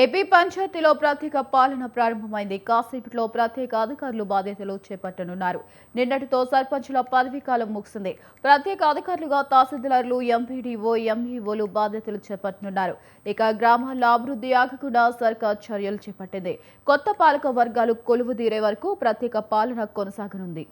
AP పంచాయతీలో ప్రత్యేక పాలన ప్రారంభమైంది. కాసేపట్లో ప్రత్యేక అధికారులు బాధ్యతలు చేపట్టనున్నారు. నిన్నటితో సర్పంచుల పదవీకాలం ముగిసింది. ప్రత్యేక అధికారులుగా తహసీల్దార్లు, ఎంపీడీఓ, ఎంఈఓలు బాధ్యతలు చేపట్టనున్నారు. ఇక గ్రామాల్లో అభివృద్ధి ఆగకుండా సర్కార్ చర్యలు చేపట్టింది. కొత్త పాలక వర్గాలు కొలువుదీరే వరకు ప్రత్యేక పాలన కొనసాగనుంది.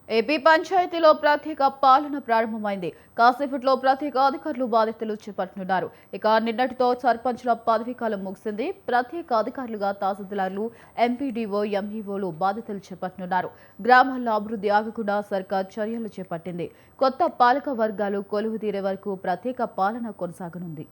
ఏపీ పంచాయతీలో ప్రత్యేక పాలన ప్రారంభమైంది. కాసేపట్లో ప్రత్యేక అధికారులు బాధ్యతలు చేపట్టనున్నారు. ఇక నిన్నటితో సర్పంచుల పదవీకాలం ముగిసింది. ప్రత్యేక అధికారులుగా తహసీల్దార్లు, ఎంపీడీఓ, ఎంఈఓలు బాధ్యతలు చేపట్టనున్నారు. గ్రామాల్లో అభివృద్ధి ఆగకుండా సర్కార్ చర్యలు చేపట్టింది. కొత్త పాలక వర్గాలు కొలువుదీరే వరకు ప్రత్యేక పాలన కొనసాగనుంది.